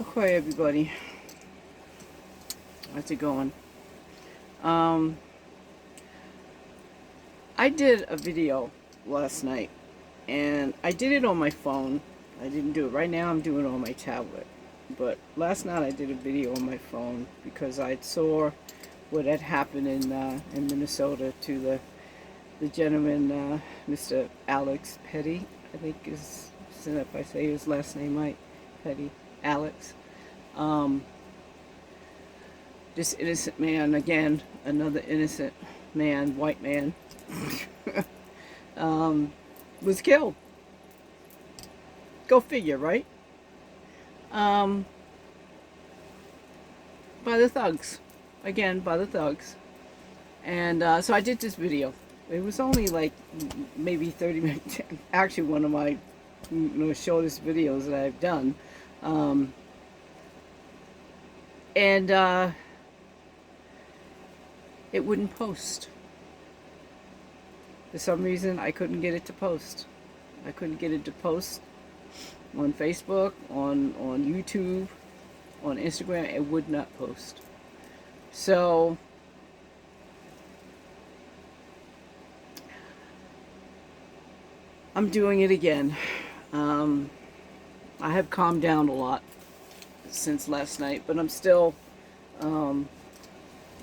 Okay, everybody. How's it going? I did a video last night, and I did it on my phone. I didn't do it right now. I'm doing it on my tablet. But last night I did a video on my phone because I saw what had happened in Minnesota to the gentleman, Mr. Alex Petty. I think is if I say his last name right, Petty Alex. Um, this innocent man, again, another innocent man, white man, um, was killed. Go figure, right? Um, by the thugs. Again, by the thugs. And so I did this video. It was only like maybe 30 minutes. Actually, one of my shortest videos that I've done. And it wouldn't post. For some reason, I couldn't get it to post. I couldn't get it to post on Facebook, on YouTube, on Instagram. It would not post. So I'm doing it again. I have calmed down a lot since last night, but I'm still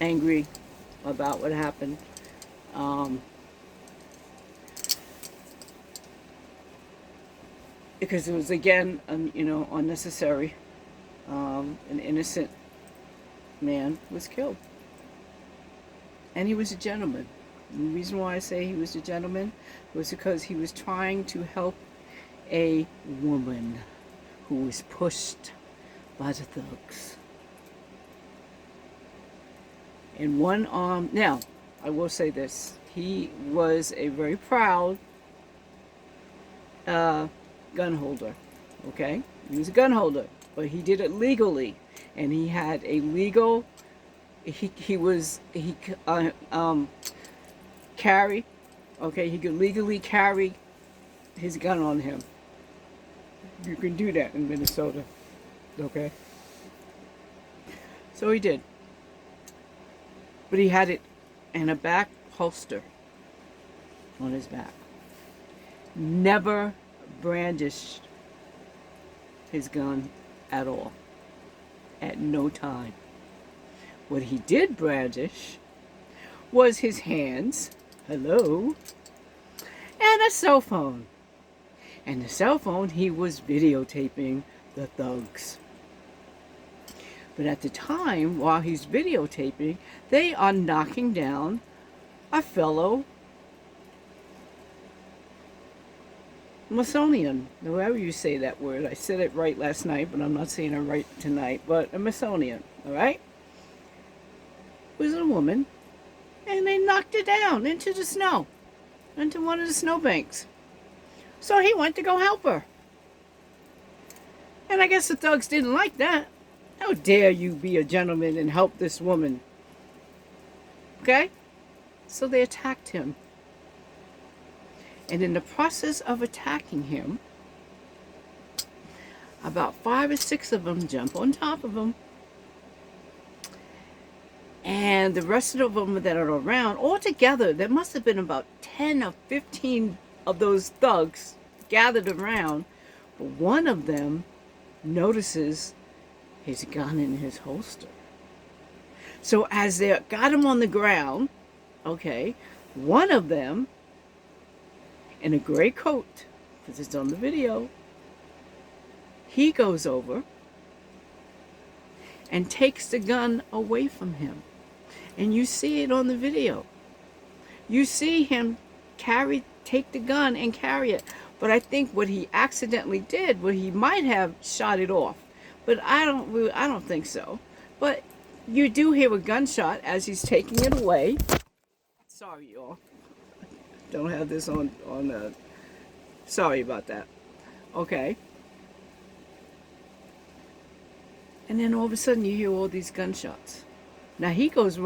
angry about what happened. Because it was again, unnecessary. An innocent man was killed, and he was a gentleman. And the reason why I say he was a gentleman was because he was trying to help a woman who was pushed by the thugs. In one arm, now, I will say this, he was a very proud gun holder, okay? He was a gun holder, but he did it legally, and he had a legal, carry, okay? He could legally carry his gun on him. You can do that in Minnesota, okay? So he did. But he had it in a back holster on his back. Never brandished his gun at all. At no time. What he did brandish was his hands, hello, and a cell phone. And the cell phone, he was videotaping the thugs. But at the time, while he's videotaping, they are knocking down a fellow Masonian, however you say that word. I said it right last night, but I'm not saying it right tonight. But a Masonian, all right? Was a woman, and they knocked her down into the snow, into one of the snowbanks. So he went to go help her. And I guess the thugs didn't like that. How dare you be a gentleman and help this woman? Okay? So they attacked him. And in the process of attacking him, about 5 or 6 of them jump on top of him. And the rest of them that are around, altogether, there must have been about 10 or 15 of those thugs gathered around. But one of them notices his gun in his holster. So as they got him on the ground, okay, one of them, in a gray coat, because it's on the video, he goes over and takes the gun away from him. And you see it on the video. You see him take the gun and carry it. But I think what he accidentally did, well, he might have shot it off. But I don't think so. But you do hear a gunshot as he's taking it away. Sorry, y'all. Don't have this on sorry about that. Okay. And then all of a sudden you hear all these gunshots. Now he goes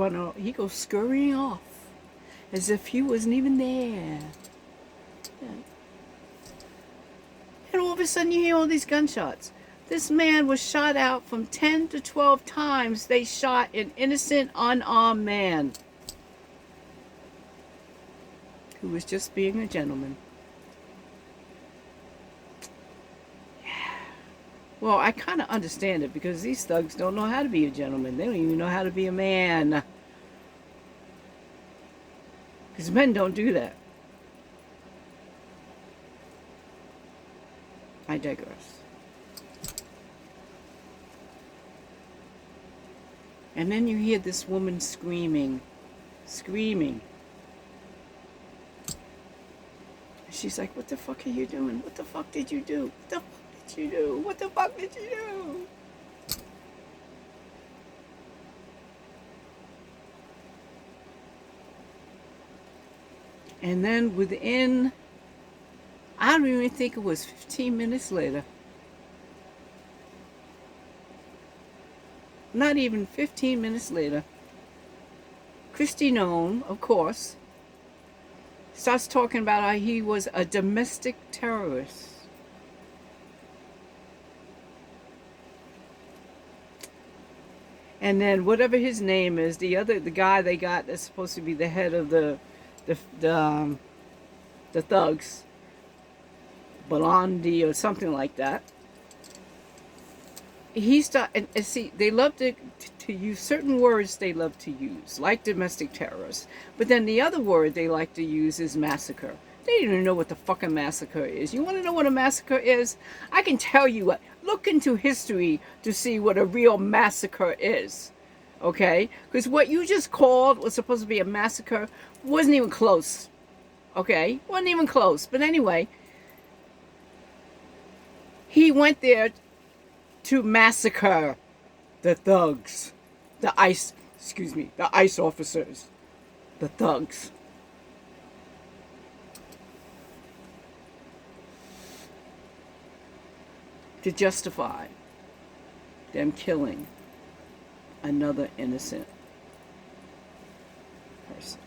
scurrying off as if he wasn't even there. Yeah. And all of a sudden you hear all these gunshots. This man was shot out from 10 to 12 times. They shot an innocent, unarmed man who was just being a gentleman. Well, I kind of understand it because these thugs don't know how to be a gentleman. They don't even know how to be a man. Because men don't do that. I digress. And then you hear this woman screaming. She's like, what the fuck are you doing? What the fuck did you do? What the fuck did you do? What the fuck did you do? And then within, I don't even think it was 15 minutes later. Not even 15 minutes later. Christy Nome, of course, starts talking about how he was a domestic terrorist. And then whatever his name is, the guy they got that's supposed to be the head of the thugs, Balandi or something like that. And see, they love to use certain words they love to use, like domestic terrorists. But then the other word they like to use is massacre. They don't even know what the fucking massacre is. You want to know what a massacre is? I can tell you what. Look into history to see what a real massacre is. Okay? Because what you just called was supposed to be a massacre wasn't even close. Okay? Wasn't even close. But anyway, he went there to massacre the thugs. The ICE officers. The thugs. To justify them killing another innocent person.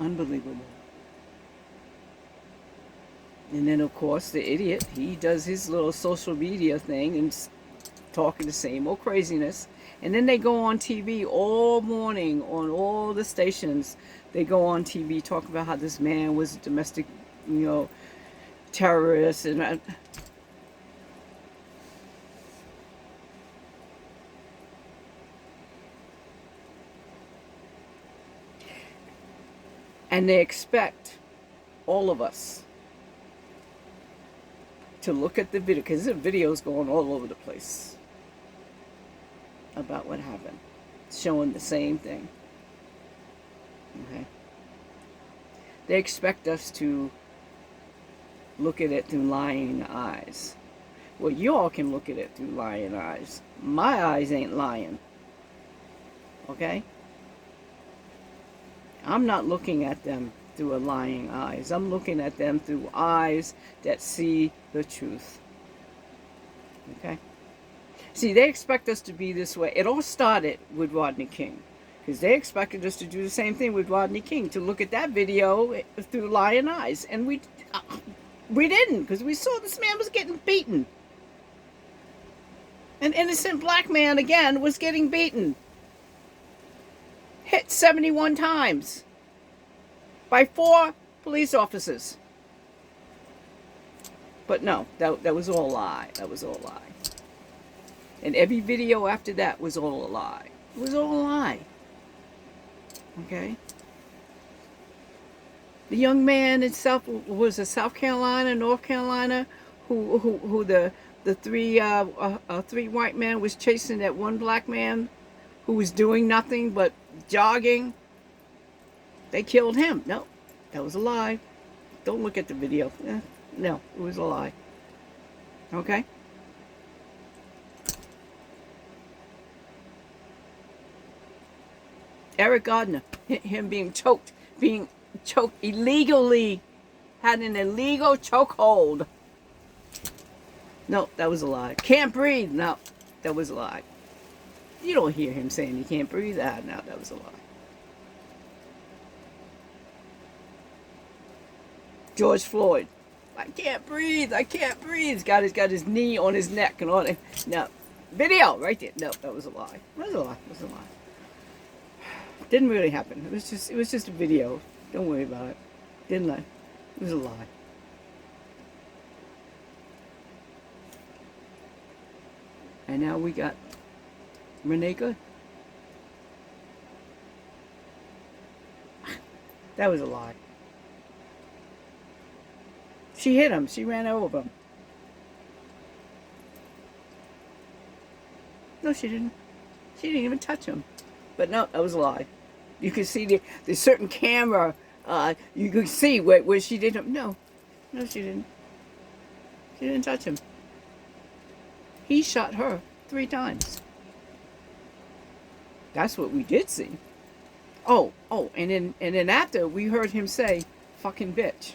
Unbelievable. And then, of course, the idiot, he does his little social media thing and talking the same old craziness. And then they go on TV all morning on all the stations. They go on TV talking about how this man was a domestic, terrorist. And they expect all of us to look at the video, because the video's going all over the place about what happened, showing the same thing. Okay, they expect us to look at it through lying eyes. Well, y'all can look at it through lying eyes. My eyes ain't lying. Okay, I'm not looking at them through a lying eyes. I'm looking at them through eyes that see the truth. Okay? See, they expect us to be this way. It all started with Rodney King, because they expected us to do the same thing with Rodney King, to look at that video through lying eyes. And we didn't, because we saw this man was getting beaten. An innocent black man, again, was getting beaten. Hit 71 times. By 4 police officers. But no, that was all a lie. That was all a lie. And every video after that was all a lie. It was all a lie. Okay? The young man in South Carolina, North Carolina, who the three white men was chasing that one black man who was doing nothing but jogging. They killed him. No, that was a lie. Don't look at the video. No, it was a lie. Okay? Eric Gardner, him being choked illegally, had an illegal chokehold. No, that was a lie. Can't breathe. No, that was a lie. You don't hear him saying he can't breathe. No, that was a lie. George Floyd. I can't breathe. I can't breathe. He's got his knee on his neck and on it. No. Video right there. No, that was a lie. That was a lie. That was a lie. Didn't really happen. It was just a video. Don't worry about it. Didn't lie. It was a lie. And now we got Renee Good. That was a lie. She hit him. She ran over him. No, she didn't. She didn't even touch him. But no, that was a lie. You could see the certain camera. You could see where she didn't. No, she didn't. She didn't touch him. He shot her 3 times. That's what we did see. Oh, and then after we heard him say, "Fucking bitch."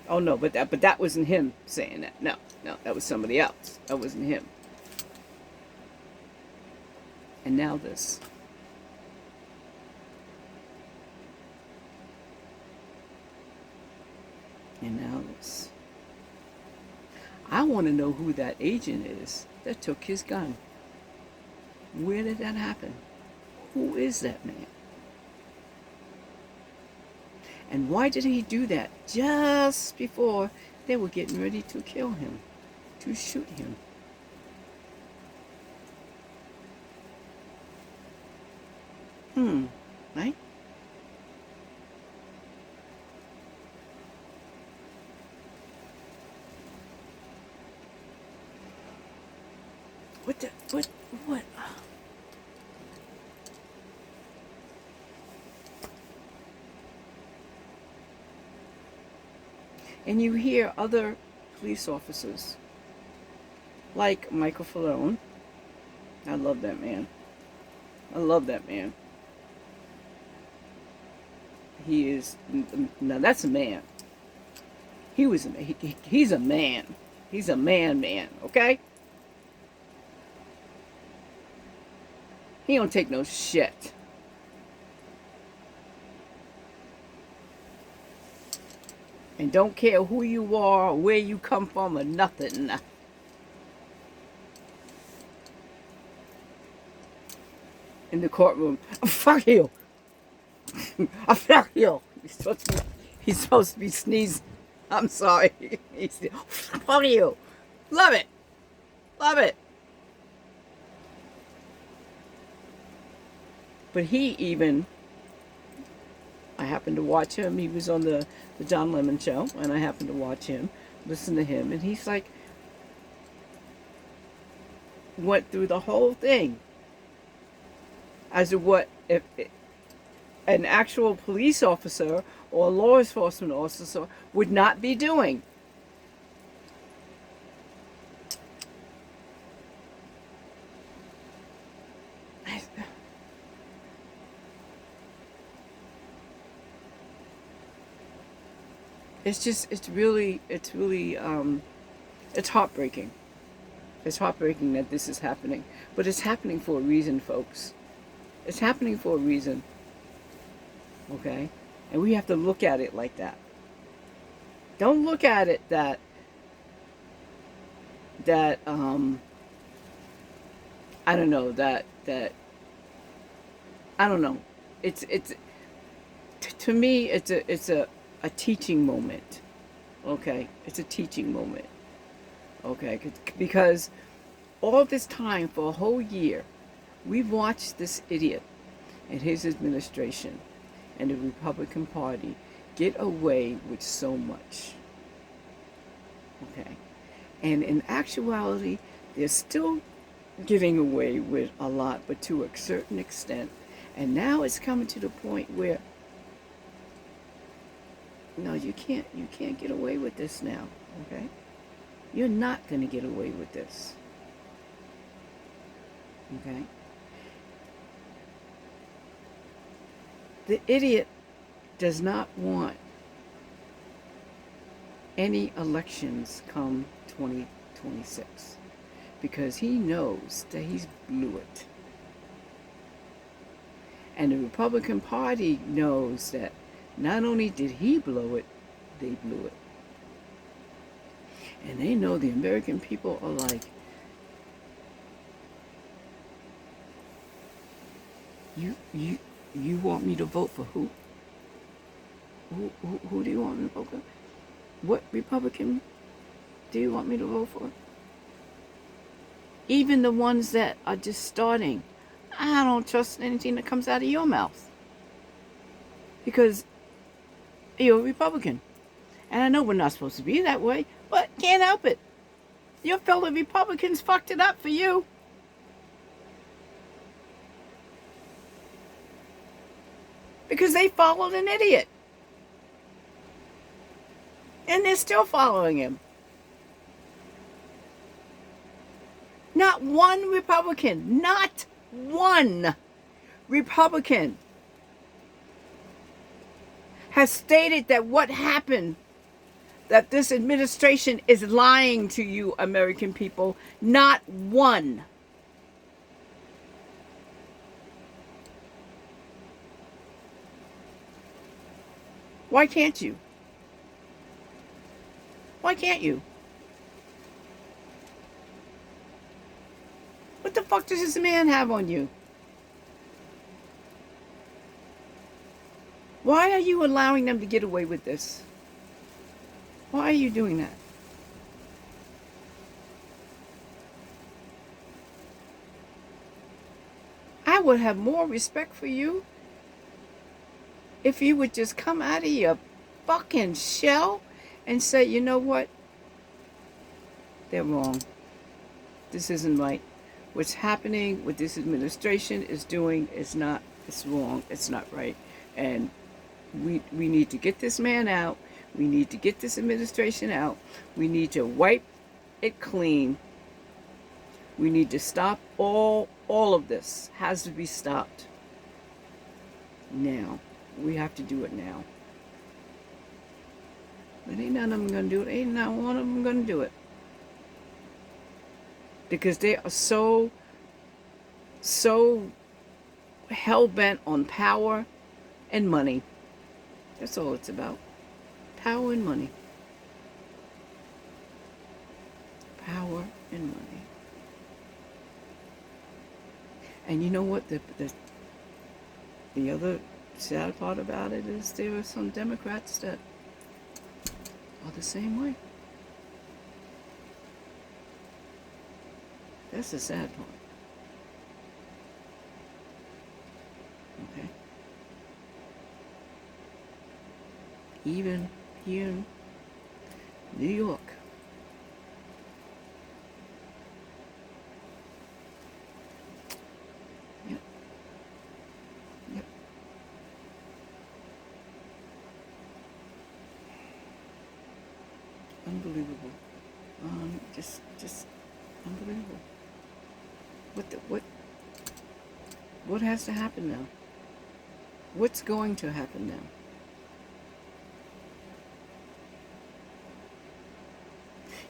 Oh no, but that wasn't him saying that. No, that was somebody else. That wasn't him. And now this. And now this. I want to know who that agent is that took his gun. Where did that happen? Who is that man? And why did he do that just before they were getting ready to kill him, to shoot him? Right? What? And you hear other police officers, like Michael Falone. I love that man. I love that man. He is, now that's a man. He's a man. He's a man, okay? He don't take no shit. And don't care who you are, or where you come from, or nothing. In the courtroom. Oh, fuck you. Oh, fuck you. He's supposed to be sneezing. I'm sorry. Fuck you. Love it. Love it. But he even, I happened to watch him. He was on the John Lemon show, and I happened to watch him, listen to him, and he's like, went through the whole thing as to what if an actual police officer or a law enforcement officer would not be doing. It's really heartbreaking. It's heartbreaking that this is happening, but it's happening for a reason, folks. It's happening for a reason. Okay? And we have to look at it like that. Don't look at it that I don't know, I don't know. It's to me it's a teaching moment. Okay? It's a teaching moment. Okay? Because all this time, for a whole year, we've watched this idiot and his administration and the Republican Party get away with so much. Okay? And in actuality, they're still getting away with a lot, but to a certain extent. And now it's coming to the point where, no, you can't get away with this now. Okay? You're not going to get away with this. Okay? The idiot does not want any elections come 2026 because he knows that he's blew it. And the Republican Party knows that not only did he blow it, they blew it. And they know the American people are like, you want me to vote for who? Who do you want me to vote for? What Republican do you want me to vote for? Even the ones that are just starting, I don't trust anything that comes out of your mouth. Because you're a Republican. And I know we're not supposed to be that way, but can't help it. Your fellow Republicans fucked it up for you. Because they followed an idiot. And they're still following him. Not one Republican, not one Republican has stated that what happened, that this administration is lying to you, American people. Not one. Why can't you? Why can't you? What the fuck does this man have on you? Why are you allowing them to get away with this? Why are you doing that? I would have more respect for you if you would just come out of your fucking shell and say, you know what? They're wrong. This isn't right. What's happening, what this administration is doing is not, it's wrong. It's not right. And we need to get this man out. We need to get this administration out. We need to wipe it clean. We need to stop all of this. Has to be stopped. Now. We have to do it now. But ain't none of them going to do it. Ain't not one of them going to do it. Because they are so hell-bent on power and money. That's all it's about. Power and money. Power and money. And you know what? The other sad part about it is there are some Democrats that are the same way. That's the sad part. Okay? Even here in New York. Yep. Yep. Unbelievable. Just unbelievable. What has to happen now? What's going to happen now?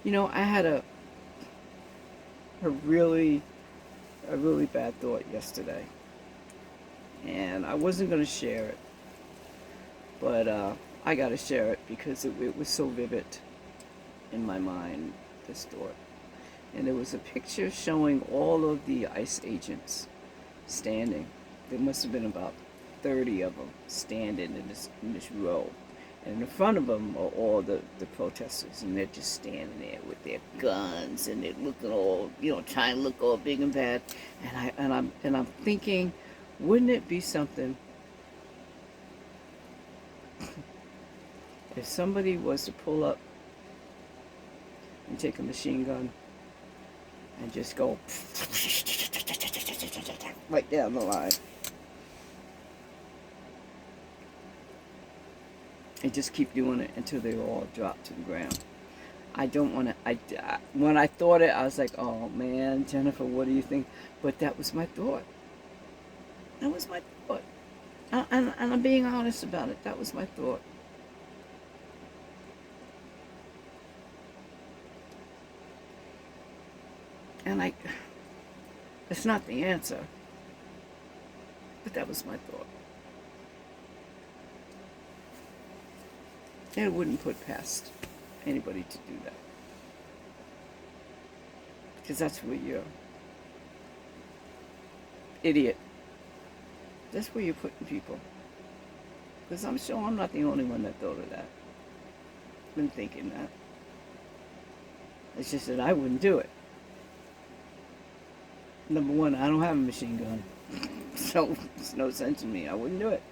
You know, I had a really bad thought yesterday, and I wasn't going to share it, but I got to share it because it was so vivid in my mind, this thought. And there was a picture showing all of the ICE agents standing. There must have been about 30 of them standing in this row. And in front of them are all the protesters, and they're just standing there with their guns, and they're looking all, trying to look all big and bad. And I'm thinking, wouldn't it be something if somebody was to pull up and take a machine gun and just go right down the line. And just keep doing it until they all drop to the ground. I don't want to, when I thought it, I was like, oh man, Jennifer, what do you think? But that was my thought. That was my thought. And I'm being honest about it. That was my thought. And it's not the answer, but that was my thought. it wouldn't put past anybody to do that. Because that's where you're idiot. That's where you're putting people. Because I'm sure I'm not the only one that thought of that. Been thinking that. It's just that I wouldn't do it. Number one, I don't have a machine gun. So it's no sense in me. I wouldn't do it.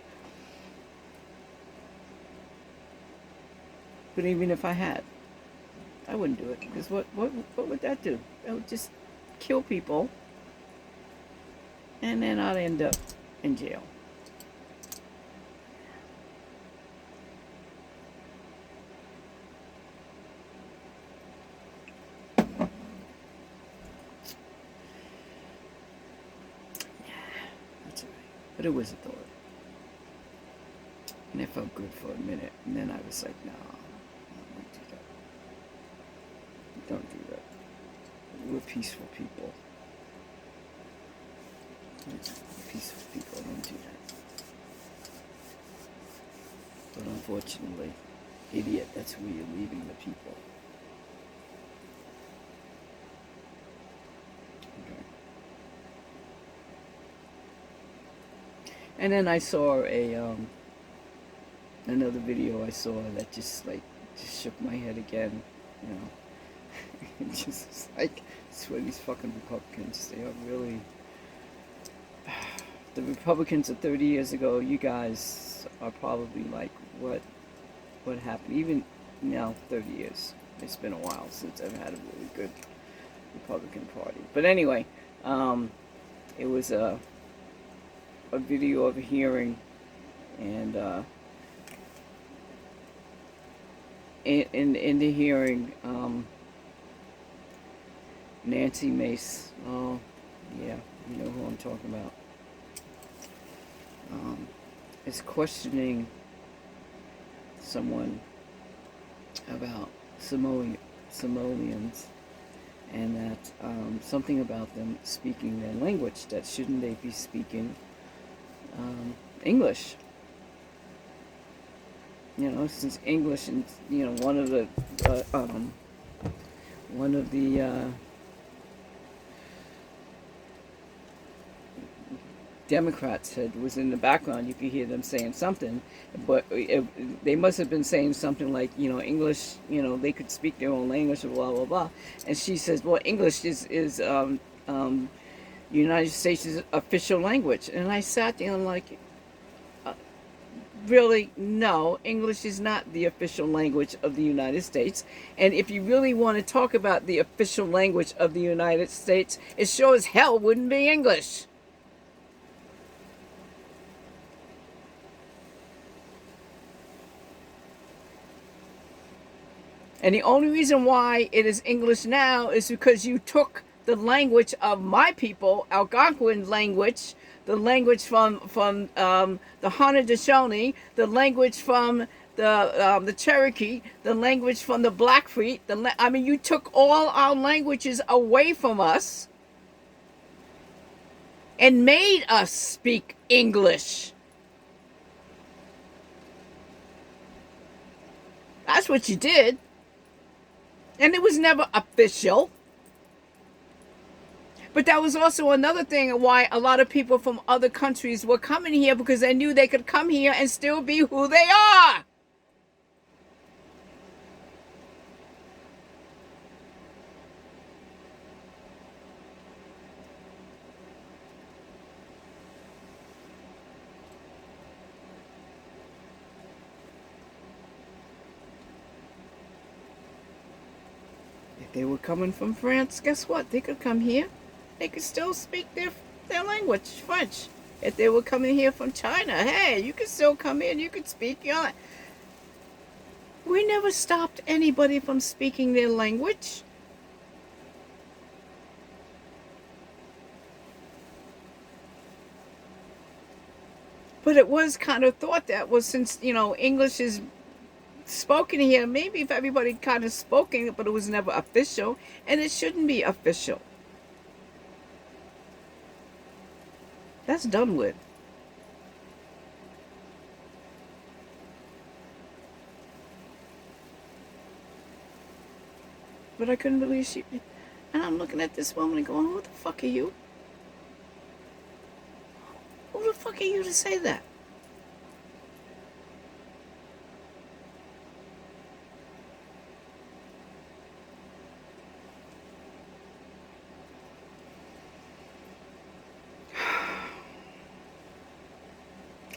But even if I had, I wouldn't do it. Because what would that do? That would just kill people. And then I'd end up in jail. But it was a thought. And it felt good for a minute. And then I was like, no, don't do that. Don't do that. We're peaceful people. We're peaceful people, don't do that. But unfortunately, idiot, that's where you're leaving the people. And then I saw another video I saw that just shook my head again, you know. Just like, I swear these fucking Republicans, they are really, the Republicans of 30 years ago, you guys are probably like, what happened? Even now, 30 years. It's been a while since I've had a really good Republican Party. But anyway, it was a video of a hearing, and in the hearing, Nancy Mace, oh yeah, you know who I'm talking about, is questioning someone about Somalians, and that something about them speaking their language, that shouldn't they be speaking English? You know, since English, and you know, one of the Democrats was in the background. You could hear them saying something, but they must have been saying something like, you know, English, you know, they could speak their own language, or blah blah blah. And she says, well, English is United States' official language. And I sat there and like, really, no, English is not the official language of the United States. And if you really want to talk about the official language of the United States, it sure as hell wouldn't be English. And the only reason why it is English now is because you took the language of my people, Algonquin language, the language from the Haudenosaunee, the language from the Cherokee, the language from the Blackfeet. I mean, you took all our languages away from us and made us speak English. That's what you did. And it was never official. But that was also another thing why a lot of people from other countries were coming here, because they knew they could come here and still be who they are. If they were coming from France, guess what? They could come here. They could still speak their language, French. If they were coming here from China, hey, you could still come in. You could speak your. We never stopped anybody from speaking their language. But it was kind of thought that, well, since, you know, English is spoken here, maybe if everybody kind of spoken, but it was never official, and it shouldn't be official. That's done with. But I couldn't believe she... And I'm looking at this woman and going, who the fuck are you? Who the fuck are you to say that?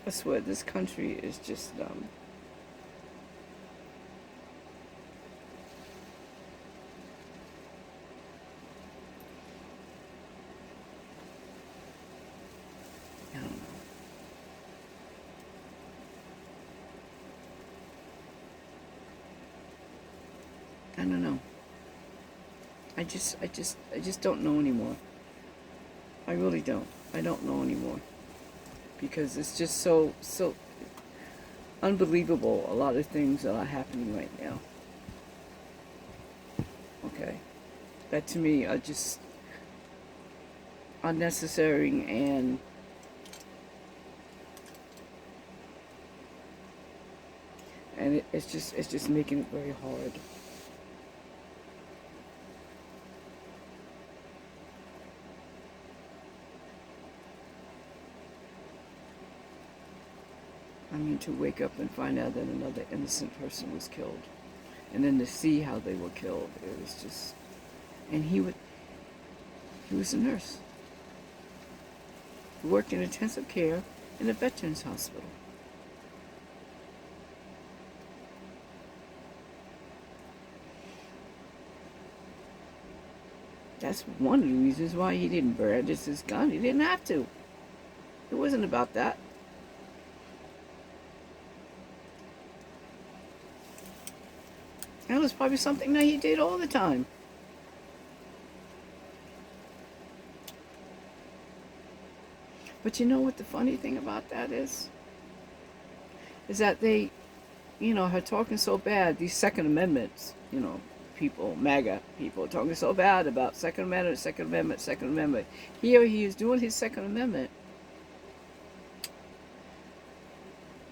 I swear, this country is just dumb. I don't know. I don't know. I just don't know anymore. I really don't. I don't know anymore. Because it's just so unbelievable, a lot of things that are happening right now. Okay. That to me are just unnecessary, and it's just making it very hard. I mean, to wake up and find out that another innocent person was killed, and then to see how they were killed, it was just... And he was a nurse who worked in intensive care in a veterans hospital. That's one of the reasons why he didn't brandish his gun. He didn't have to. It wasn't about that. That was probably something that he did all the time. But you know what the funny thing about that is? Is that they, are talking so bad, these Second Amendments, people, MAGA people, talking so bad about Second Amendment, Second Amendment, Second Amendment. Here he is doing his Second Amendment,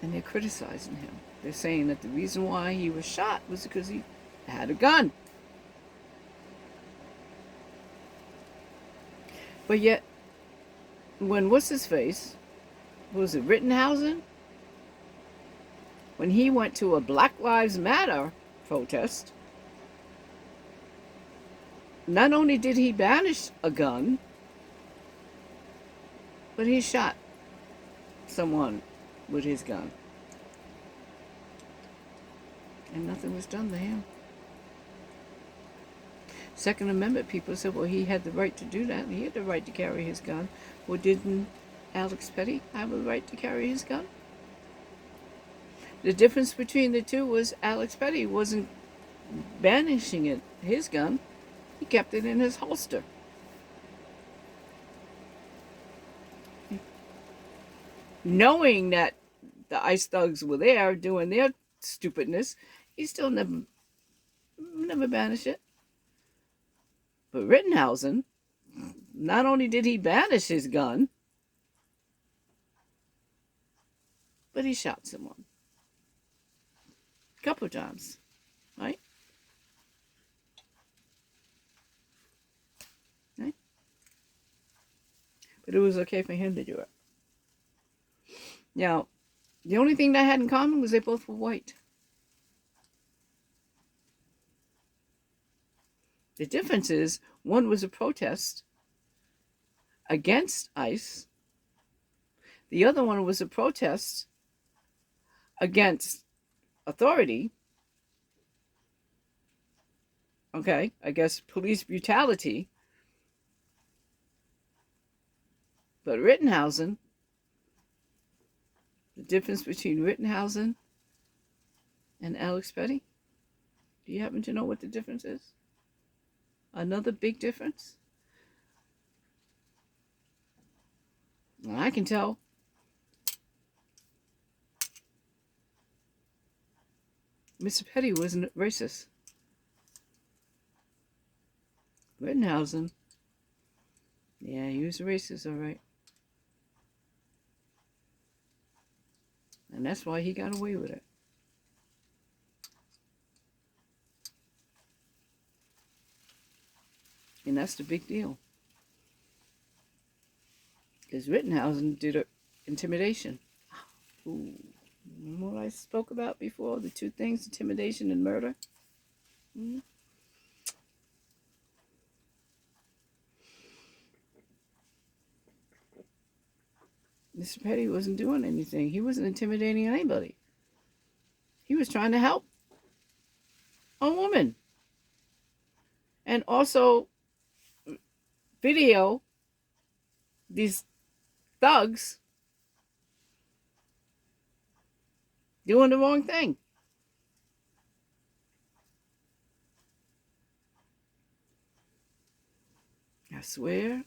and they're criticizing him. They're saying that the reason why he was shot was because he had a gun. But yet, when what's-his-face, was it Rittenhausen? When he went to a Black Lives Matter protest, not only did he banish a gun, but he shot someone with his gun. And nothing was done to him. Second Amendment people said, well, he had the right to do that. He had the right to carry his gun. Well, didn't Alex Petty have the right to carry his gun? The difference between the two was Alex Petty wasn't banishing his gun. He kept it in his holster. Knowing that the ICE thugs were there doing their stupidness, he still never banished it. But Rittenhausen, not only did he banish his gun, but he shot someone. A couple of times, right? Right? But it was okay for him to do it. Now, the only thing they had in common was they both were white. The difference is, one was a protest against ICE. The other one was a protest against authority. Okay, I guess police brutality. But Rittenhausen, the difference between Rittenhausen and Alex Petty, do you happen to know what the difference is? Another big difference? Well, I can tell. Mr. Petty wasn't racist. Rittenhausen, yeah, he was a racist, all right. And that's why he got away with it. And that's the big deal. Because Rittenhausen did intimidation. Ooh. Remember what I spoke about before? The two things, intimidation and murder? Mm-hmm. Mr. Petty wasn't doing anything. He wasn't intimidating anybody. He was trying to help a woman. And also video these thugs doing the wrong thing. I swear.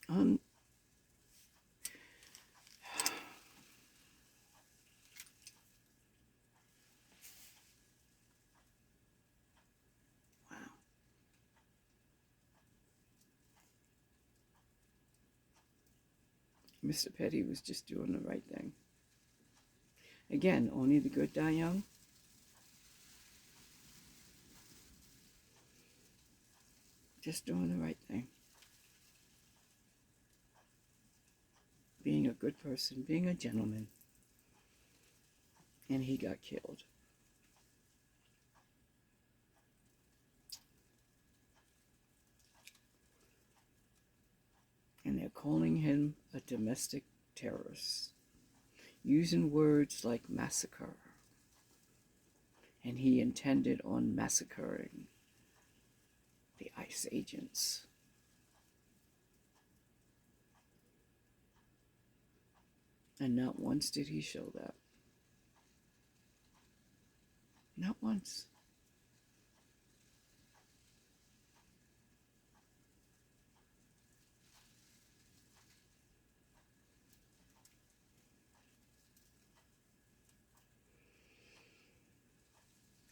Wow. Mr. Petty was just doing the right thing. Again, only the good die young. Just doing the right thing. Being a good person, being a gentleman. And he got killed. And they're calling him a domestic terrorist, using words like massacre. And he intended on massacring the ICE agents. And not once did he show that. Not once.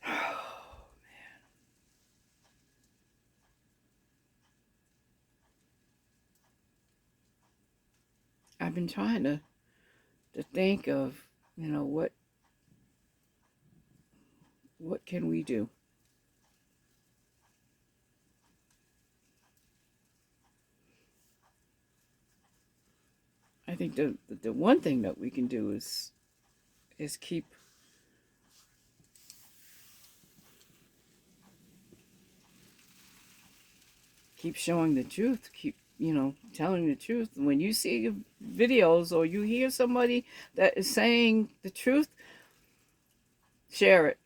Oh, man. I've been trying to think of, what can we do? I think the one thing that we can do is keep showing the truth, keep telling the truth. When you see videos or you hear somebody that is saying the truth, share it.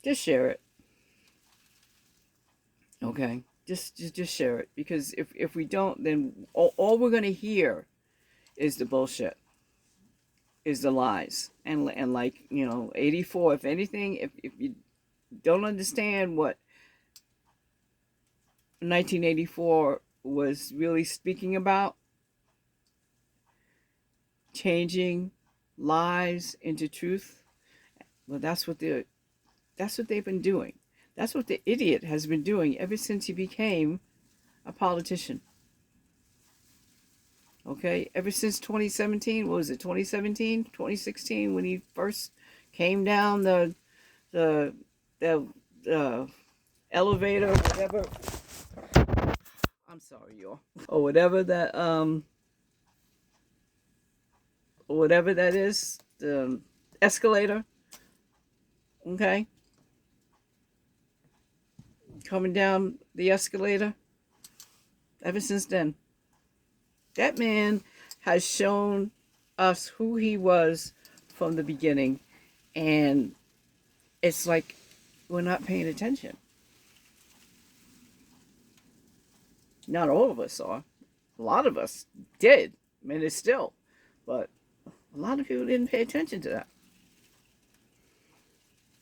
Just share it. Okay? Just share it. Because if we don't, then all we're going to hear is the bullshit, is the lies. And like, 84, if anything, if you don't understand what 1984 was really speaking about, changing lies into truth, well, that's what they've been doing. That's what the idiot has been doing ever since he became a politician. Okay? Ever since 2017, what was it, 2017, 2016, when he first came down the elevator, whatever. I'm sorry, y'all. Or whatever that is, the escalator. Okay? Coming down the escalator. Ever since then, that man has shown us who he was from the beginning, and it's like we're not paying attention. Not all of us are. A lot of us did. I mean, it's still. But a lot of people didn't pay attention to that.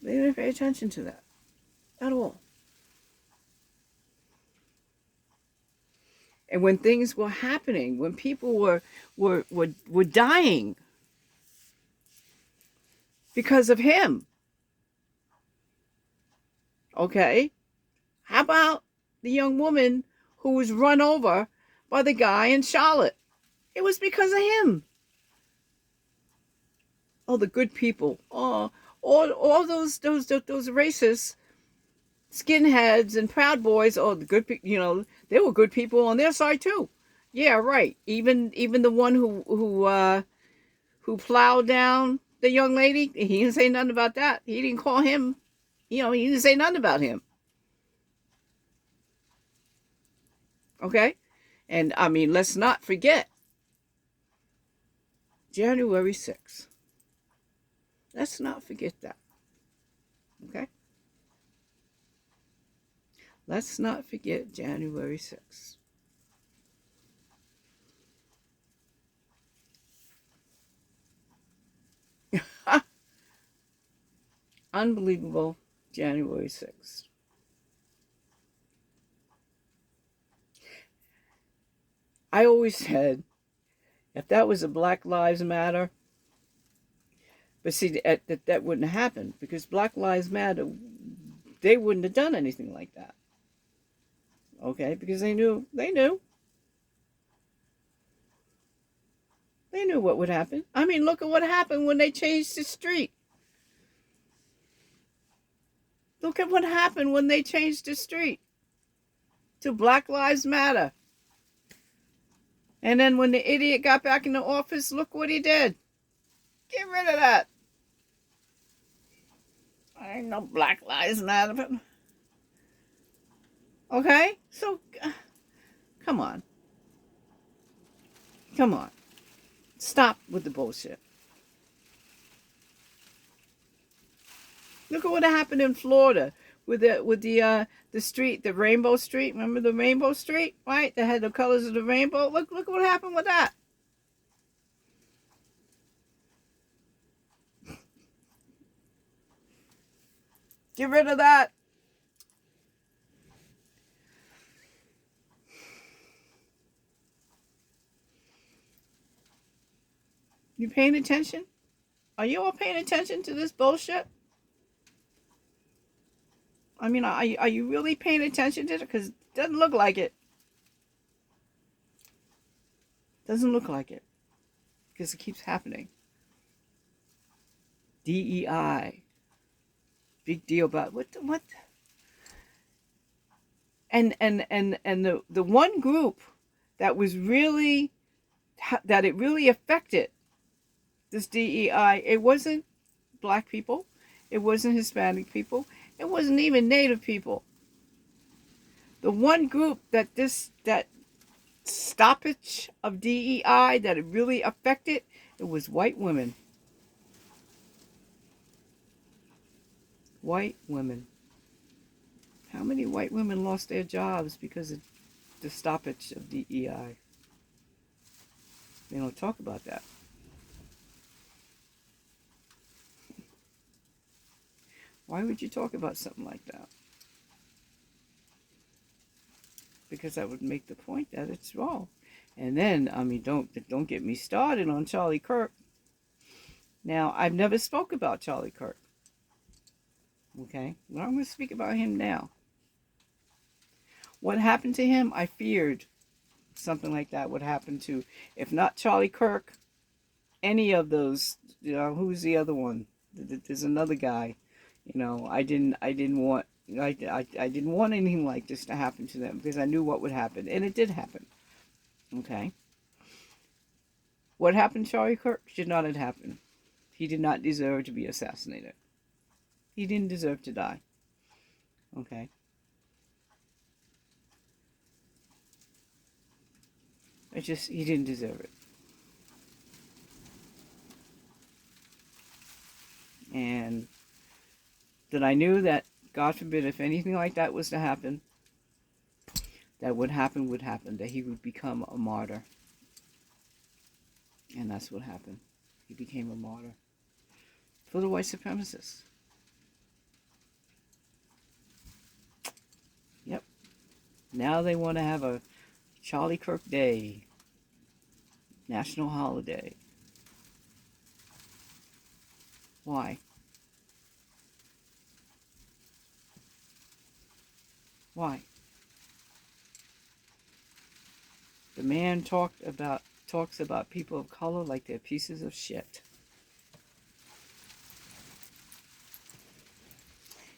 They didn't pay attention to that at all. And when things were happening, when people were dying because of him. Okay? How about the young woman who was run over by the guy in Charlotte? It was because of him. Oh, the good people. Oh, all those racists, skinheads and Proud Boys, the good, they were good people on their side too. Yeah, right. Even the one who plowed down the young lady, he didn't say nothing about that. He didn't call him, he didn't say nothing about him. Okay? And I mean, let's not forget January 6th. Let's not forget that. Okay? Let's not forget January 6th. Unbelievable January 6th. I always said, if that was a Black Lives Matter, but see, that wouldn't happen because Black Lives Matter, they wouldn't have done anything like that. Okay? Because they knew what would happen. I mean, look at what happened when they changed the street. Look at what happened when they changed the street to Black Lives Matter. And then when the idiot got back in the office, look what he did. Get rid of that. I ain't no Black Lives Matter. But... okay? So, come on. Come on. Stop with the bullshit. Look at what happened in Florida with the street, the Rainbow Street. Remember the Rainbow Street, right? That had the colors of the rainbow. Look what happened with that. Get rid of that. You paying attention? Are you all paying attention to this bullshit? I mean, are you really paying attention to it? Because it doesn't look like it. Doesn't look like it. Because it keeps happening. DEI. Big deal about what? And the one group that was really, that it really affected this DEI, it wasn't Black people. It wasn't Hispanic people. It wasn't even Native people. The one group that stoppage of DEI that it really affected, it was white women. White women. How many white women lost their jobs because of the stoppage of DEI? They don't talk about that. Why would you talk about something like that? Because that would make the point that it's wrong. And then, I mean, don't get me started on Charlie Kirk. Now, I've never spoke about Charlie Kirk. Okay? Well, I'm going to speak about him now. What happened to him, I feared something like that would happen to, if not Charlie Kirk, any of those, who's the other one? There's another guy. I didn't want anything like this to happen to them because I knew what would happen, and it did happen. Okay. What happened to Charlie Kirk should not have happened. He did not deserve to be assassinated. He didn't deserve to die. Okay. He didn't deserve it. And that I knew that, God forbid, if anything like that was to happen, that would happen, that he would become a martyr. And that's what happened. He became a martyr for the white supremacists. Yep. Now they want to have a Charlie Kirk Day, national holiday. Why? Why? The man talks about people of color like they're pieces of shit.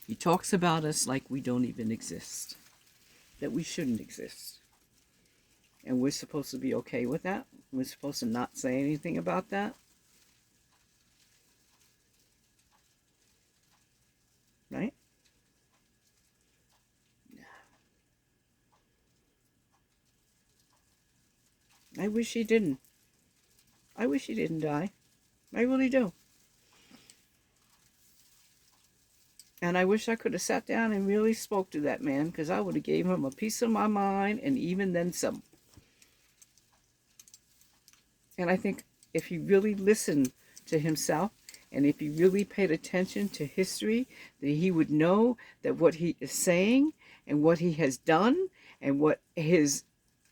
He talks about us like we don't even exist, that we shouldn't exist. And we're supposed to be okay with that. We're supposed to not say anything about that. Right? I wish he didn't. I wish he didn't die. I really do. And I wish I could have sat down and really spoke to that man, because I would have gave him a piece of my mind and even then some. And I think if he really listened to himself and if he really paid attention to history, then he would know that what he is saying and what he has done and what his...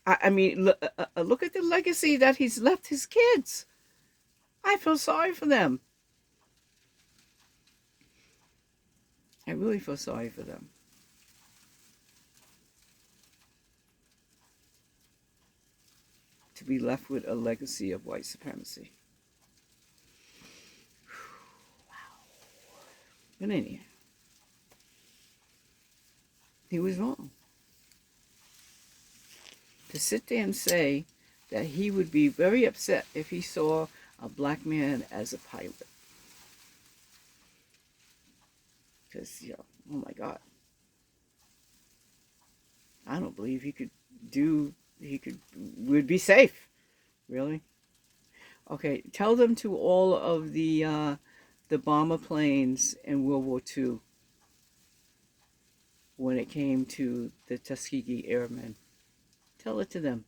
I mean, look at the legacy that he's left his kids. I feel sorry for them. I really feel sorry for them. To be left with a legacy of white supremacy. Wow. But anyhow, he was wrong. To sit there and say that he would be very upset if he saw a black man as a pilot. Because, oh my God. I don't believe would be safe. Really? Okay, tell them to all of the bomber planes in World War II when it came to the Tuskegee Airmen. Tell it to them.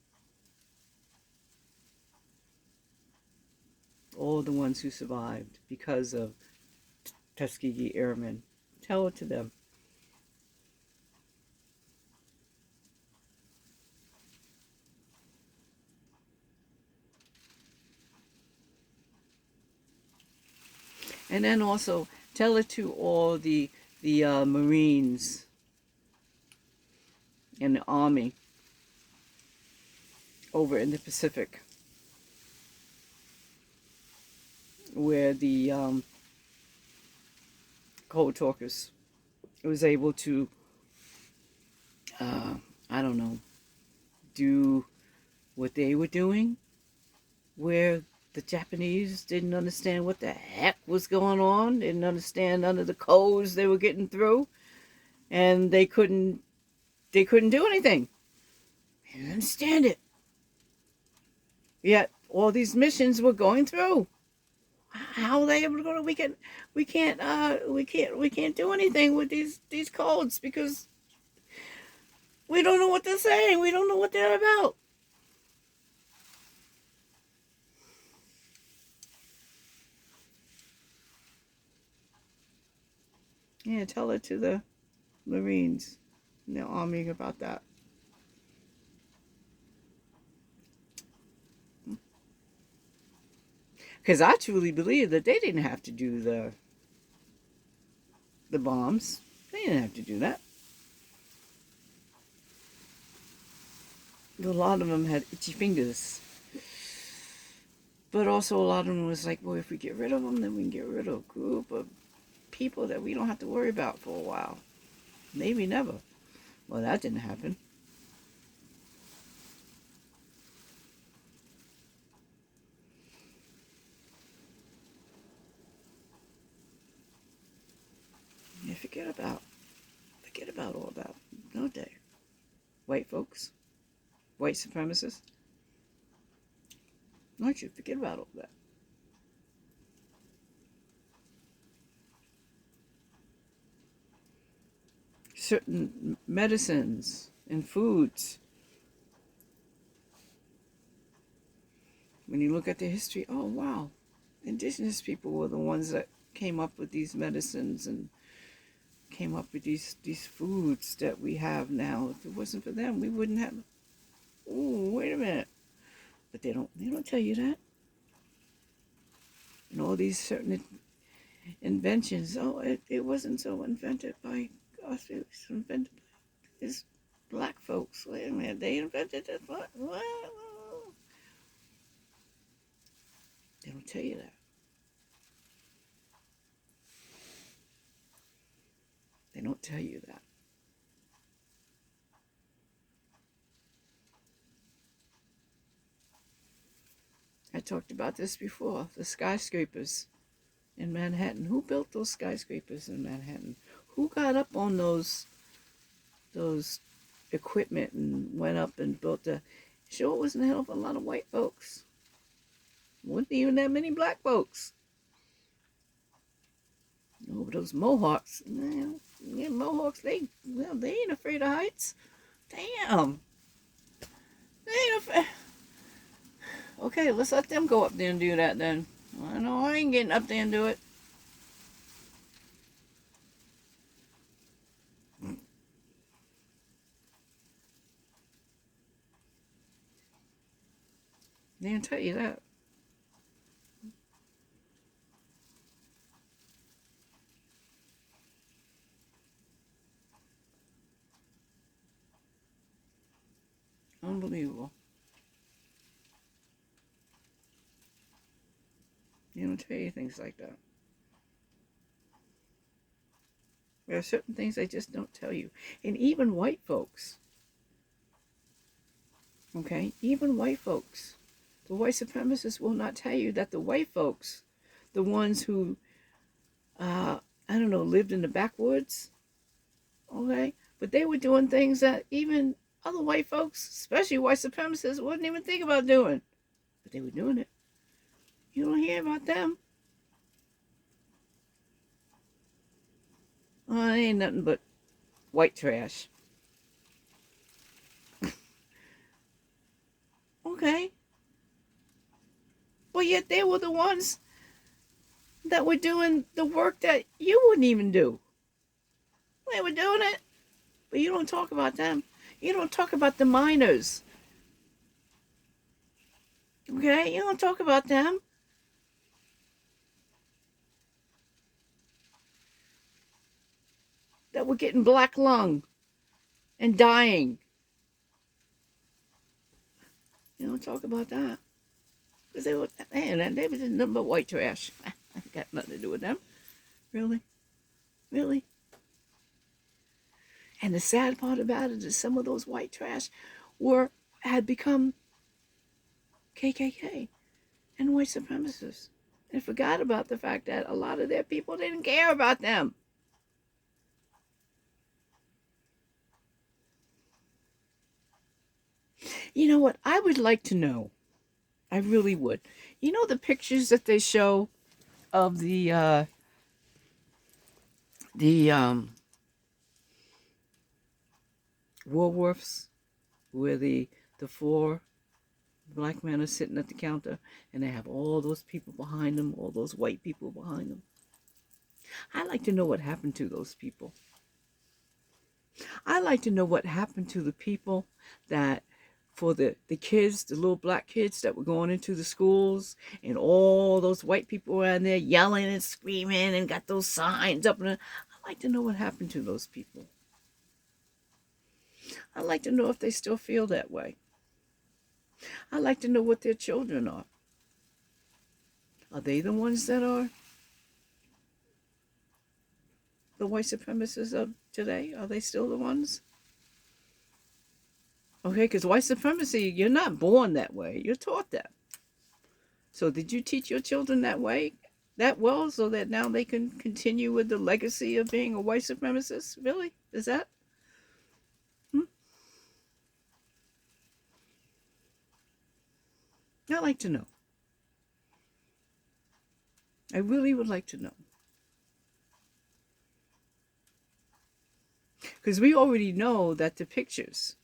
All the ones who survived because of Tuskegee Airmen. Tell it to them. And then also tell it to all the Marines and the Army over in the Pacific, where the Cold Talkers was able to, I don't know, do what they were doing, where the Japanese didn't understand what the heck was going on, didn't understand none of the codes they were getting through, and they couldn't do anything. They didn't understand it. Yet all these missions were going through. How are they able to go? We can't do anything with these codes because we don't know what they're saying. We don't know what they're about. Yeah, tell it to the Marines and the Army about that. Because I truly believe that they didn't have to do the bombs. They didn't have to do that. A lot of them had itchy fingers. But also a lot of them was like, well, if we get rid of them, then we can get rid of a group of people that we don't have to worry about for a while. Maybe never. Well, that didn't happen. Yeah, forget about all that, don't they? White folks, white supremacists. Don't you forget about all that. Certain medicines and foods. When you look at the history, oh wow, indigenous people were the ones that came up with these medicines and came up with these foods that we have now. If it wasn't for them, we wouldn't have. Oh, wait a minute. But they don't tell you that. And all these certain inventions. Oh, it wasn't so invented by us. It was invented by these black folks. Wait a minute. They invented it. What? They don't tell you that. They don't tell you that. I talked about this before. The skyscrapers in Manhattan. Who built those skyscrapers in Manhattan? Who got up on those equipment and went up and built the... Sure wasn't a hell of a lot of white folks. Wasn't even that many black folks. Oh, but those Mohawks, man, yeah, Mohawks, they ain't afraid of heights. Damn. They ain't afraid. Okay, let's let them go up there and do that then. I know I ain't getting up there and do it. They didn't tell you that. Unbelievable. They don't tell you things like that. There are certain things they just don't tell you. And even white folks. Okay? Even white folks. The white supremacists will not tell you that the white folks, the ones who, I don't know, lived in the backwoods, okay? But they were doing things that even other white folks, especially white supremacists, wouldn't even think about doing. But they were doing it. You don't hear about them. Oh, it ain't nothing but white trash. Okay. But yet they were the ones that were doing the work that you wouldn't even do. They were doing it. But you don't talk about them. You don't talk about the miners. Okay? You don't talk about them. That were getting black lung and dying. You don't talk about that. Because they were, man, they were just nothing but white trash. I got nothing to do with them. Really? Really? And the sad part about it is some of those white trash had become KKK and white supremacists. And forgot about the fact that a lot of their people didn't care about them. You know what? I would like to know. I really would. You know the pictures that they show of the Woolworths, where the four black men are sitting at the counter and they have all those people behind them, all those white people behind them. I'd like to know what happened to those people. I'd like to know what happened to the people that, for the kids, the little black kids that were going into the schools, and all those white people around there yelling and screaming and got those signs up. I'd like to know what happened to those people. I'd like to know if they still feel that way. I'd like to know what their children are. Are they the ones that are the white supremacists of today? Are they still the ones? Okay, because white supremacy, you're not born that way. You're taught that. So did you teach your children that way, that well, so that now they can continue with the legacy of being a white supremacist? Really? Is that? I'd like to know. I really would like to know. Because we already know that the pictures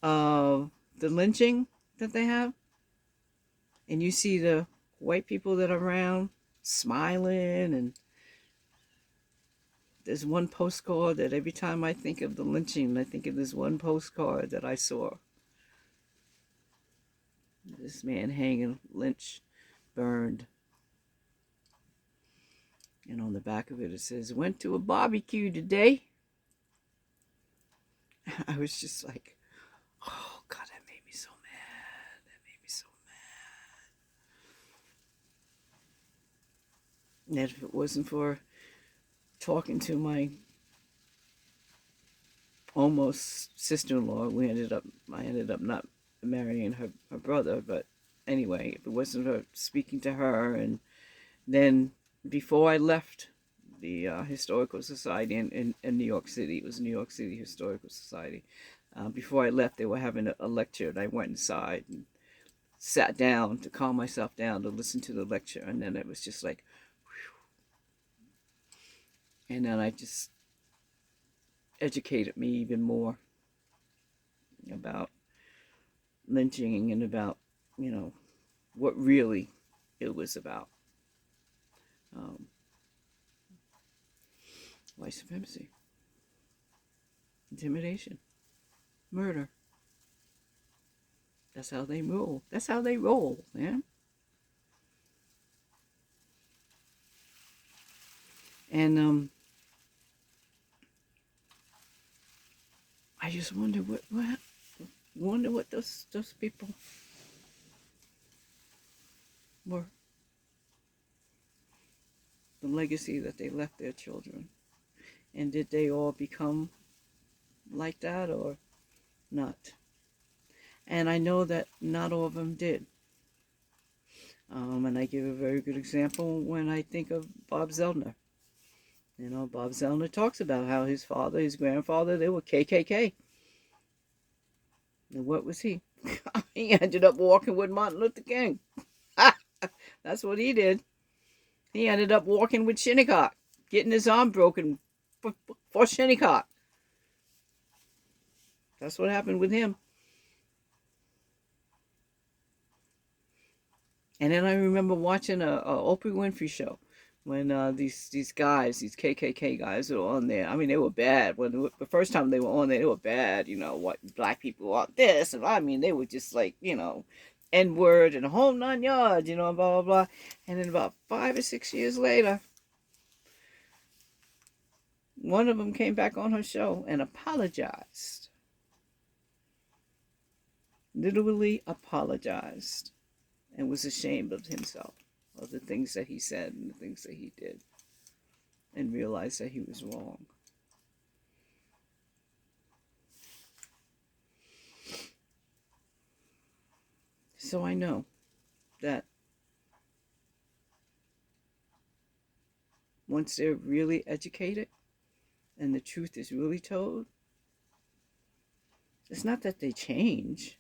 of the lynching that they have, and you see the white people that are around smiling, and there's one postcard that every time I think of the lynching, I think of this one postcard that I saw. This man hanging, lynched, burned. And on the back of it, it says, "Went to a barbecue today." I was just like, oh, God, that made me so mad. That made me so mad. And if it wasn't for talking to my almost sister-in-law. I ended up not marrying her brother, but anyway, if it wasn't her speaking to her, and then before I left the Historical Society in New York City, it was New York City Historical Society. Before I left, they were having a lecture, and I went inside and sat down to calm myself down to listen to the lecture, and then it was just like, whew. And then I just educated me even more about lynching and about, you know, what really it was about. Um, White supremacy, intimidation, murder. That's how they rule. That's how they roll, man. And I just wonder what those people were, the legacy that they left their children, and did they all become like that or not? And I know that not all of them did. And I give a very good example when I think of Bob Zellner. You know, Bob Zellner talks about how his father, his grandfather, they were KKK. And what was he? He ended up walking with Martin Luther King. That's what he did. He ended up walking with Shinnecock, getting his arm broken for Shinnecock. That's what happened with him. And then I remember watching a Oprah Winfrey show when these guys, these KKK guys, were on there. I mean, they were bad. The first time they were on there, they were bad. You know, what black people are this, and I mean, they were just like, you know, N-word and a whole 9 yards. You know, blah blah blah. And then about 5 or 6 years later, one of them came back on her show and apologized. Literally apologized, and was ashamed of himself, of the things that he said and the things that he did, and realized that he was wrong. So I know that once they're really educated and the truth is really told, it's not that they change.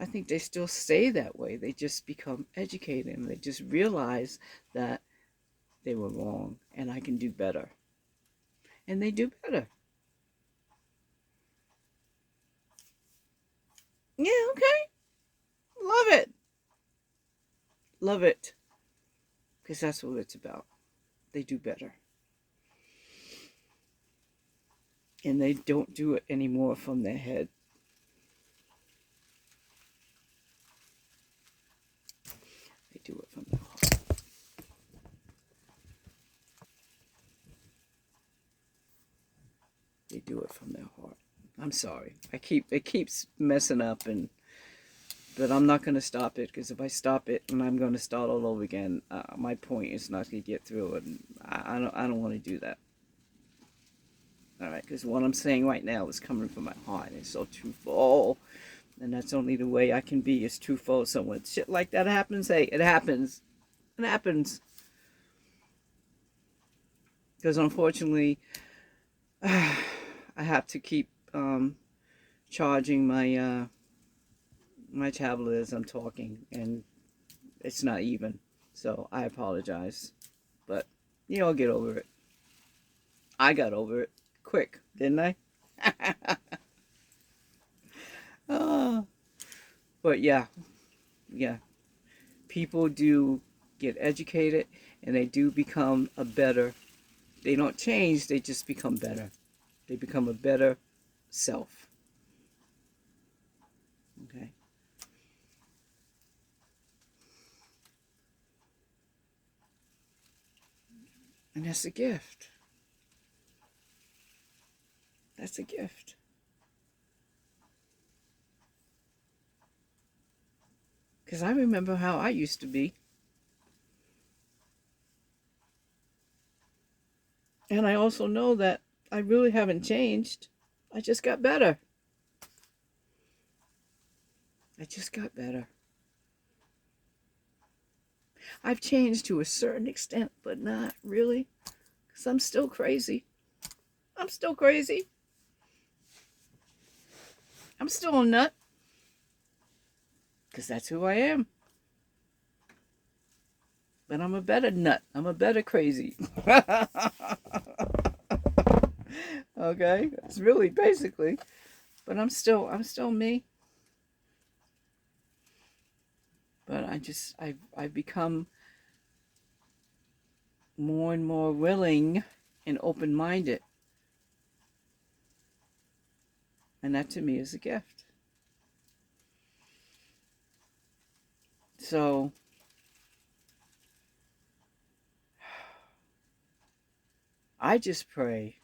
I think they still stay that way. They just become educated and they just realize that they were wrong and I can do better. And they do better. Yeah, okay. Love it. Love it. Because that's what it's about. They do better. And they don't do it anymore from their head. They do it from their heart. They do it from their heart. I'm sorry. It keeps messing up, but I'm not going to stop it, because if I stop it and I'm going to start all over again, my point is not to get through it, and I don't want to do that. All right, because what I'm saying right now is coming from my heart. It's so truthful, and that's only the way I can be, is truthful. So when shit like that happens, hey, it happens. It happens. Because unfortunately, I have to keep charging my my tablet as I'm talking, and it's not even. So I apologize, but you'll get over it. I got over it quick, didn't I? Oh, but yeah, people do get educated, and they do become a better. They don't change; they just become better. They become a better self. Okay. And that's a gift. That's a gift. Because I remember how I used to be. And I also know that I really haven't changed. I just got better. I just got better. I've changed to a certain extent, but not really, because I'm still crazy. I'm still crazy. I'm still a nut, because that's who I am. But I'm a better nut. I'm a better crazy. Okay? It's really basically. But I'm still me. But I've become more and more willing and open-minded. And that to me is a gift. So I just pray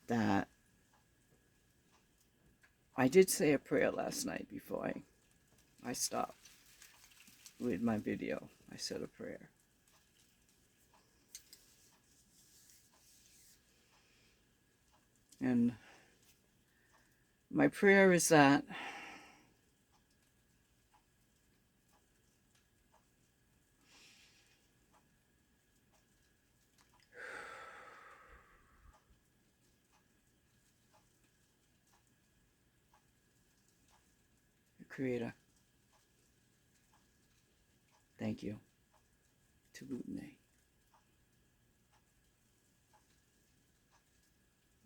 that I did say a prayer last night before I stopped with my video. I said a prayer. And my prayer is that Creator, thank you. Tabutne.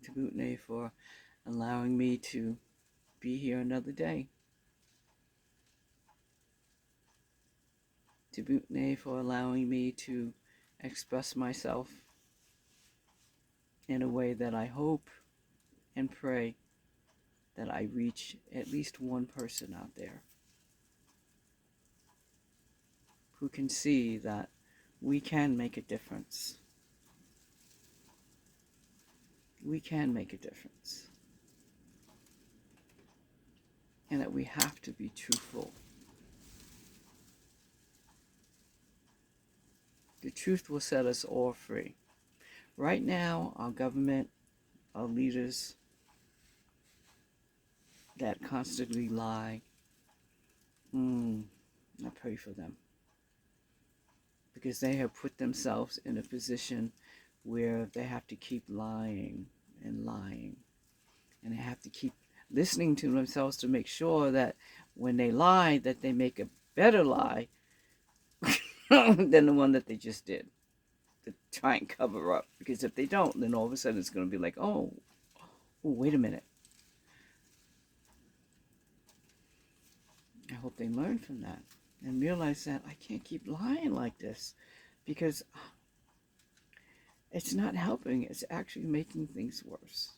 Tabutne for allowing me to be here another day. Tabutne for allowing me to express myself in a way that I hope and pray that I reach at least one person out there who can see that we can make a difference. We can make a difference. And that we have to be truthful. The truth will set us all free. Right now, our government, our leaders that constantly lie, I pray for them. Because they have put themselves in a position where they have to keep lying and lying. And they have to keep listening to themselves to make sure that when they lie, that they make a better lie than the one that they just did. To try and cover up. Because if they don't, then all of a sudden it's going to be like, oh, wait a minute. I hope they learn from that and realize that I can't keep lying like this, because it's not helping. It's actually making things worse.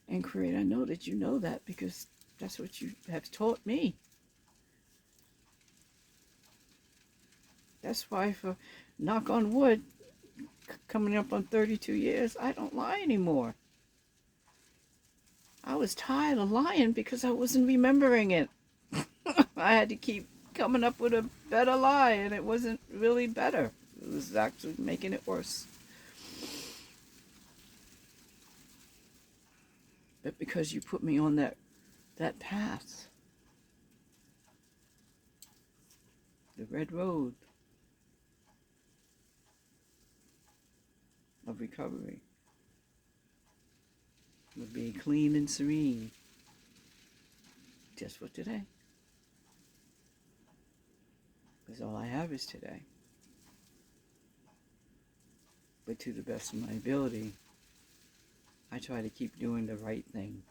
And Creator, I know that you know that, because that's what you have taught me. That's why, for knock on wood, coming up on 32 years, I don't lie anymore. I was tired of lying because I wasn't remembering it. I had to keep coming up with a better lie, and it wasn't really better. It was actually making it worse. But because you put me on that path, the red road of recovery, of being clean and serene, just for today. Because all I have is today. But to the best of my ability, I try to keep doing the right thing.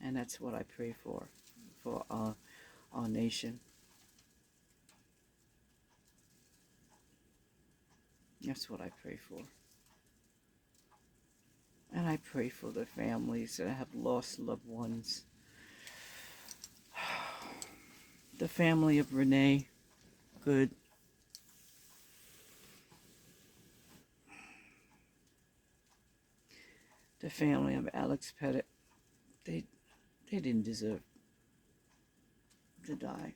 And that's what I pray for our nation. That's what I pray for. And I pray for the families that have lost loved ones. The family of Renee Good. The family of Alex Pettit. They didn't deserve to die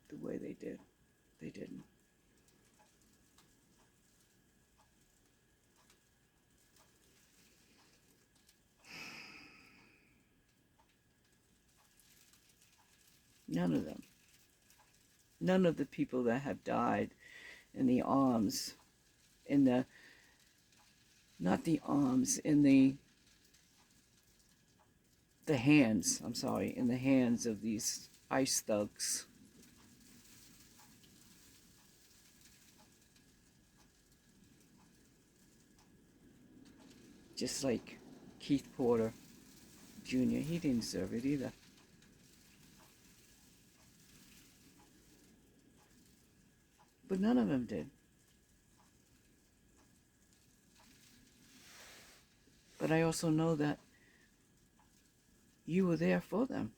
the way they did. They didn't. None of them. None of the people that have died in the arms, in the, not the arms, in the hands, I'm sorry, in the hands of these ICE thugs. Just like Keith Porter Jr., he didn't deserve it either. But none of them did. But I also know that you were there for them.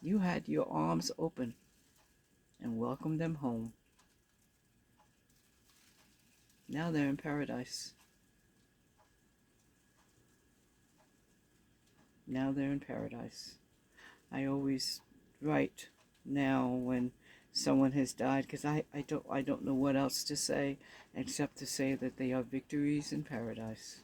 You had your arms open and welcomed them home. Now they're in paradise. Now they're in paradise. I always write now when someone has died, because I don't know what else to say except to say that they are victories in paradise.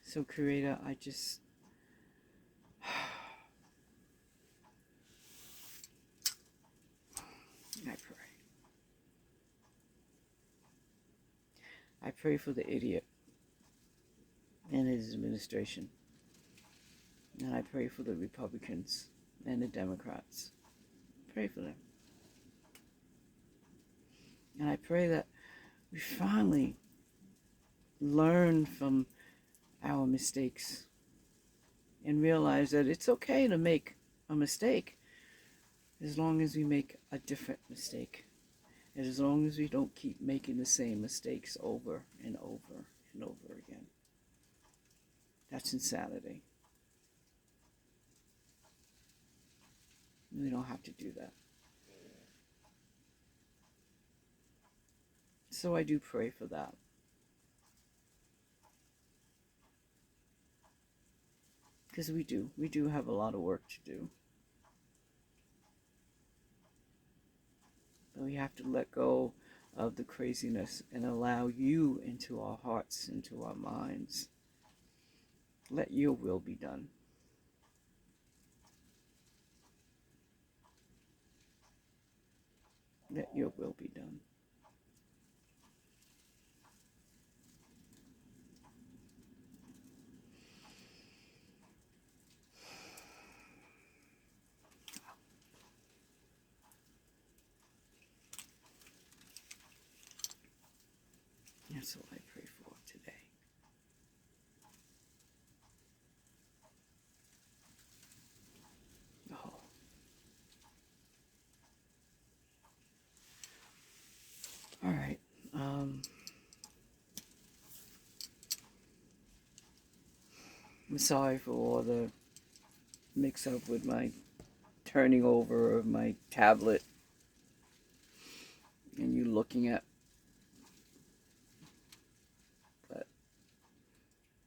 So Creator, I pray. I pray for the idiot and his administration. And I pray for the Republicans and the Democrats. Pray for them. And I pray that we finally learn from our mistakes and realize that it's okay to make a mistake as long as we make a different mistake. And as long as we don't keep making the same mistakes over and over and over again. That's insanity. We don't have to do that. So I do pray for that. Because we do have a lot of work to do. But we have to let go of the craziness and allow you into our hearts, into our minds. Let your will be done. Let your will be done. That's all I pray for today. Oh. All right. I'm sorry for all the mix-up with my turning over of my tablet and you looking at. But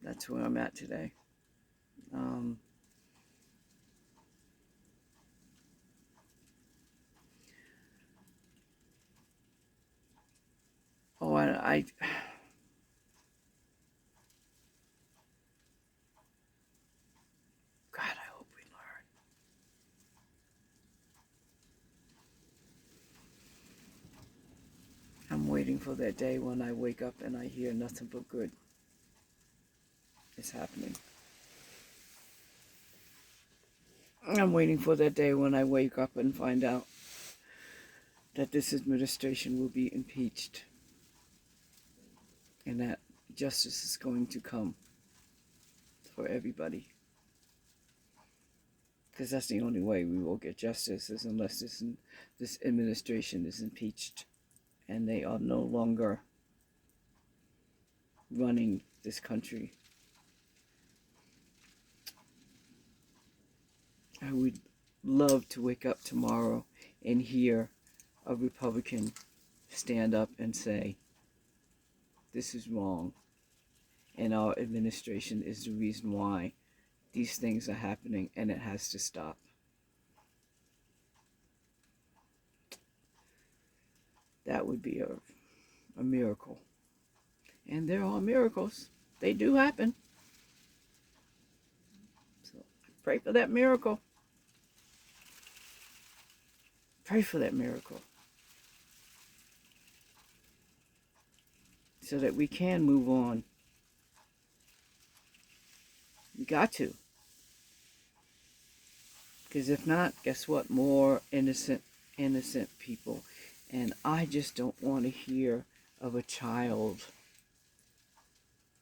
that's where I'm at today. Oh, I God, I hope we learn. I'm waiting for that day when I wake up and I hear nothing but good is happening. I'm waiting for that day when I wake up and find out that this administration will be impeached and that justice is going to come for everybody. Because that's the only way we will get justice, is unless this administration is impeached and they are no longer running this country. I would love to wake up tomorrow and hear a Republican stand up and say, this is wrong, and our administration is the reason why these things are happening, and it has to stop. That would be a miracle. And there are miracles. They do happen. So pray for that miracle. Pray for that miracle. So that we can move on. We got to. Because if not, guess what? More innocent people. And I just don't want to hear of a child,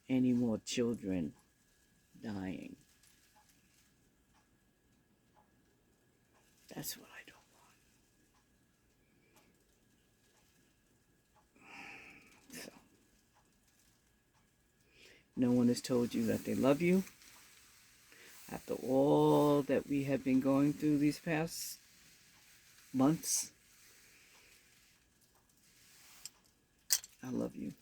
any more children dying. That's what I don't want. So, no one has told you that they love you. After all that we have been going through these past months, I love you.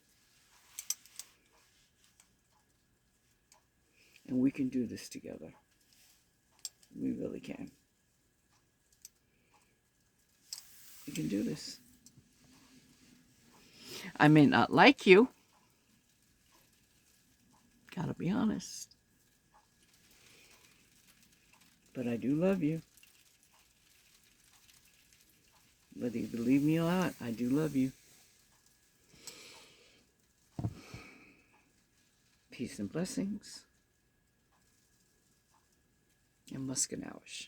And we can do this together. We really can. We can do this. I may not like you. Gotta be honest. But I do love you. Whether you believe me or not, I do love you. Peace and blessings. And Muskanawish.